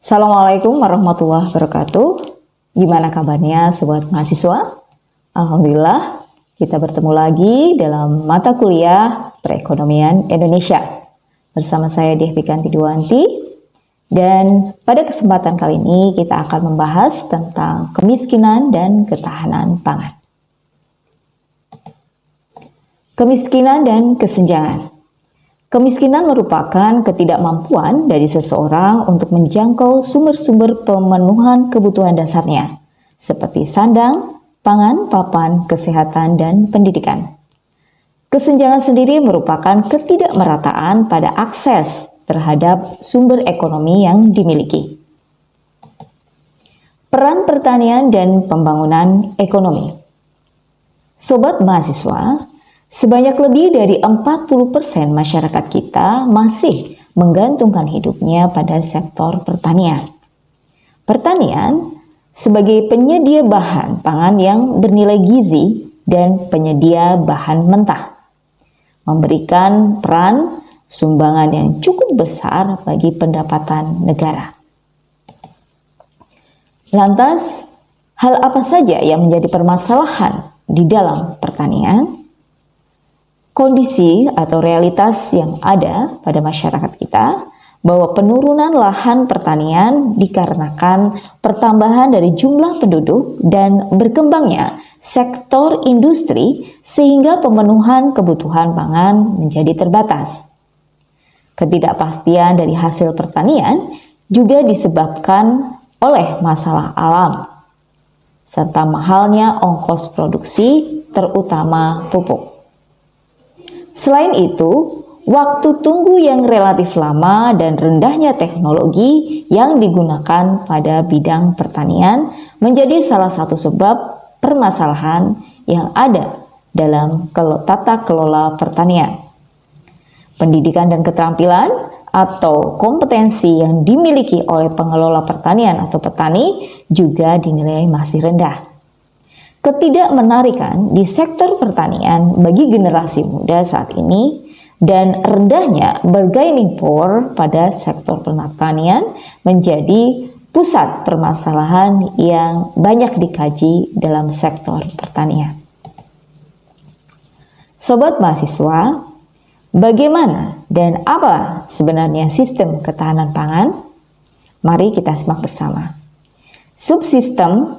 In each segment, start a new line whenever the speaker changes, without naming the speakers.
Assalamualaikum warahmatullahi wabarakatuh. Gimana kabarnya sobat mahasiswa? Alhamdulillah, kita bertemu lagi dalam mata kuliah Perekonomian Indonesia. Bersama saya Devi Kantiduanti. Dan pada kesempatan kali ini kita akan membahas tentang kemiskinan dan ketahanan pangan. Kemiskinan dan kesenjangan. Kemiskinan merupakan ketidakmampuan dari seseorang untuk menjangkau sumber-sumber pemenuhan kebutuhan dasarnya, seperti sandang, pangan, papan, kesehatan, dan pendidikan. Kesenjangan sendiri merupakan ketidakmerataan pada akses terhadap sumber ekonomi yang dimiliki. Peran pertanian dan pembangunan ekonomi. Sobat mahasiswa, sebanyak lebih dari 40% masyarakat kita masih menggantungkan hidupnya pada sektor pertanian. Pertanian sebagai penyedia bahan pangan yang bernilai gizi dan penyedia bahan mentah, memberikan peran sumbangan yang cukup besar bagi pendapatan negara. Lantas, hal apa saja yang menjadi permasalahan di dalam pertanian? Kondisi atau realitas yang ada pada masyarakat kita bahwa penurunan lahan pertanian dikarenakan pertambahan dari jumlah penduduk dan berkembangnya sektor industri sehingga pemenuhan kebutuhan pangan menjadi terbatas. Ketidakpastian dari hasil pertanian juga disebabkan oleh masalah alam serta mahalnya ongkos produksi terutama pupuk. Selain itu, waktu tunggu yang relatif lama dan rendahnya teknologi yang digunakan pada bidang pertanian menjadi salah satu sebab permasalahan yang ada dalam tata kelola pertanian. Pendidikan dan keterampilan atau kompetensi yang dimiliki oleh pengelola pertanian atau petani juga dinilai masih rendah. Ketidakmenarikan di sektor pertanian bagi generasi muda saat ini dan rendahnya bargaining power pada sektor pertanian menjadi pusat permasalahan yang banyak dikaji dalam sektor pertanian. Sobat mahasiswa, bagaimana dan apa sebenarnya sistem ketahanan pangan? Mari kita simak bersama. Subsistem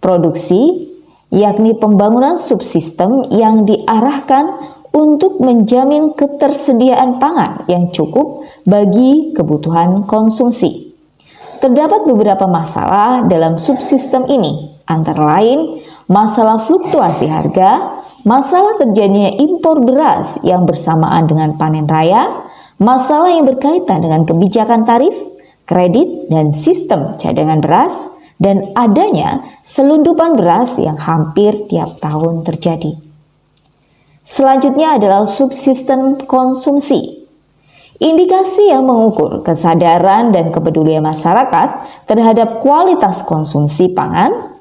produksi yakni pembangunan subsistem yang diarahkan untuk menjamin ketersediaan pangan yang cukup bagi kebutuhan konsumsi. Terdapat beberapa masalah dalam subsistem ini, antara lain masalah fluktuasi harga, masalah terjadinya impor beras yang bersamaan dengan panen raya, masalah yang berkaitan dengan kebijakan tarif, kredit, dan sistem cadangan beras, dan adanya selundupan beras yang hampir tiap tahun terjadi. Selanjutnya adalah subsistem konsumsi. Indikasi yang mengukur kesadaran dan kepedulian masyarakat terhadap kualitas konsumsi pangan.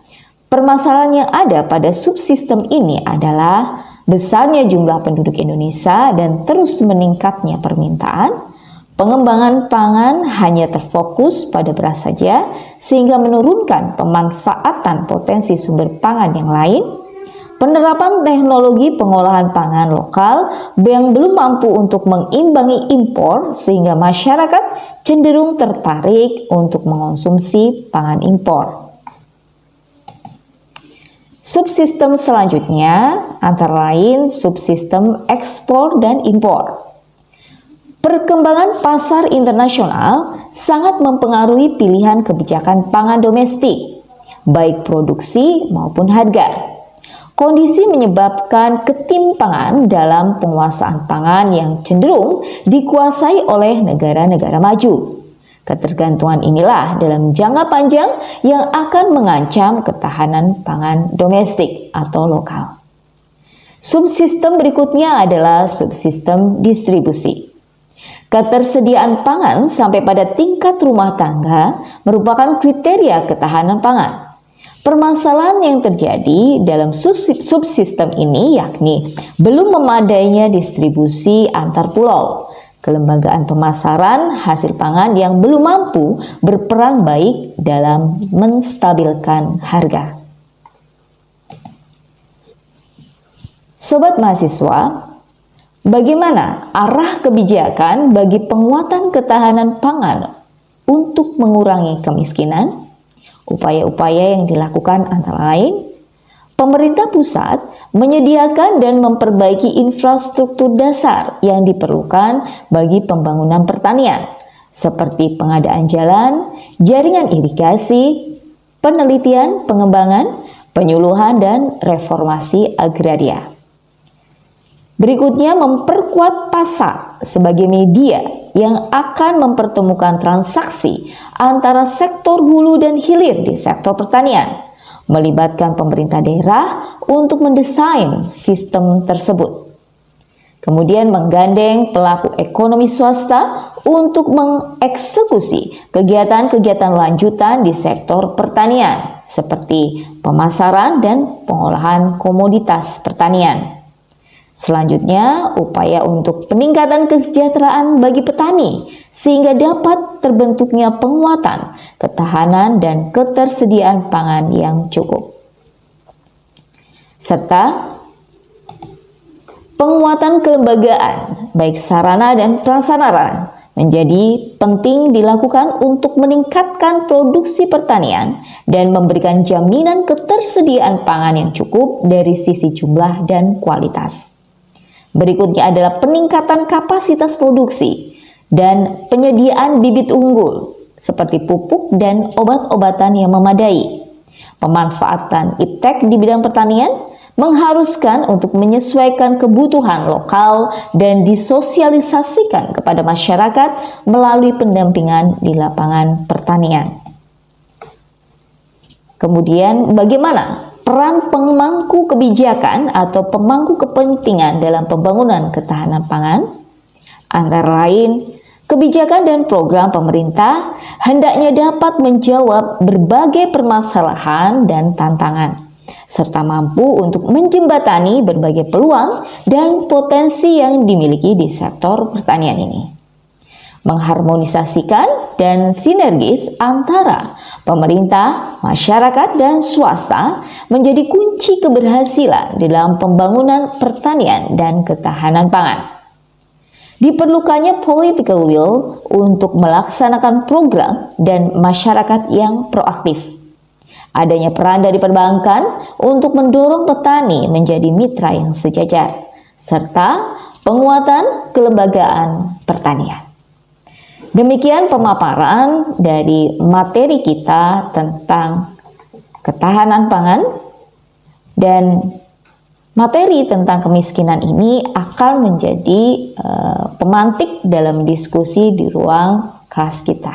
Permasalahan yang ada pada subsistem ini adalah besarnya jumlah penduduk Indonesia dan terus meningkatnya permintaan. Pengembangan pangan hanya terfokus pada beras saja sehingga menurunkan pemanfaatan potensi sumber pangan yang lain. Penerapan teknologi pengolahan pangan lokal yang belum mampu untuk mengimbangi impor sehingga masyarakat cenderung tertarik untuk mengonsumsi pangan impor. Subsistem selanjutnya antara lain subsistem ekspor dan impor. Perkembangan pasar internasional sangat mempengaruhi pilihan kebijakan pangan domestik, baik produksi maupun harga. Kondisi menyebabkan ketimpangan dalam penguasaan pangan yang cenderung dikuasai oleh negara-negara maju. Ketergantungan inilah dalam jangka panjang yang akan mengancam ketahanan pangan domestik atau lokal. Subsistem berikutnya adalah subsistem distribusi. Ketersediaan pangan sampai pada tingkat rumah tangga merupakan kriteria ketahanan pangan. Permasalahan yang terjadi dalam subsistem ini yakni belum memadainya distribusi antar pulau, kelembagaan pemasaran hasil pangan yang belum mampu berperan baik dalam menstabilkan harga. Sobat mahasiswa, bagaimana arah kebijakan bagi penguatan ketahanan pangan untuk mengurangi kemiskinan? Upaya-upaya yang dilakukan antara lain, pemerintah pusat menyediakan dan memperbaiki infrastruktur dasar yang diperlukan bagi pembangunan pertanian, seperti pengadaan jalan, jaringan irigasi, penelitian, pengembangan, penyuluhan, dan reformasi agraria. Berikutnya, memperkuat pasar sebagai media yang akan mempertemukan transaksi antara sektor hulu dan hilir di sektor pertanian, melibatkan pemerintah daerah untuk mendesain sistem tersebut. Kemudian menggandeng pelaku ekonomi swasta untuk mengeksekusi kegiatan-kegiatan lanjutan di sektor pertanian, seperti pemasaran dan pengolahan komoditas pertanian. Selanjutnya, upaya untuk peningkatan kesejahteraan bagi petani sehingga dapat terbentuknya penguatan, ketahanan, dan ketersediaan pangan yang cukup. Serta penguatan kelembagaan, baik sarana dan prasarana, menjadi penting dilakukan untuk meningkatkan produksi pertanian dan memberikan jaminan ketersediaan pangan yang cukup dari sisi jumlah dan kualitas. Berikutnya adalah peningkatan kapasitas produksi dan penyediaan bibit unggul seperti pupuk dan obat-obatan yang memadai. Pemanfaatan iptek di bidang pertanian mengharuskan untuk menyesuaikan kebutuhan lokal dan disosialisasikan kepada masyarakat melalui pendampingan di lapangan pertanian. Kemudian bagaimana peran pemangku kebijakan atau pemangku kepentingan dalam pembangunan ketahanan pangan? Antara lain, kebijakan dan program pemerintah hendaknya dapat menjawab berbagai permasalahan dan tantangan, serta mampu untuk menjembatani berbagai peluang dan potensi yang dimiliki di sektor pertanian ini. Mengharmonisasikan dan sinergis antara pemerintah, masyarakat, dan swasta menjadi kunci keberhasilan dalam pembangunan pertanian dan ketahanan pangan. Diperlukannya political will untuk melaksanakan program dan masyarakat yang proaktif. Adanya peran dari perbankan untuk mendorong petani menjadi mitra yang sejajar, serta penguatan kelembagaan pertanian. Demikian pemaparan dari materi kita tentang ketahanan pangan, dan materi tentang kemiskinan ini akan menjadi pemantik dalam diskusi di ruang kelas kita.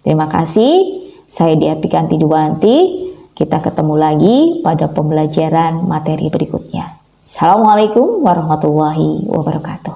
Terima kasih, saya Dia Pikanti Duwanti. Kita ketemu lagi pada pembelajaran materi berikutnya. Assalamualaikum warahmatullahi wabarakatuh.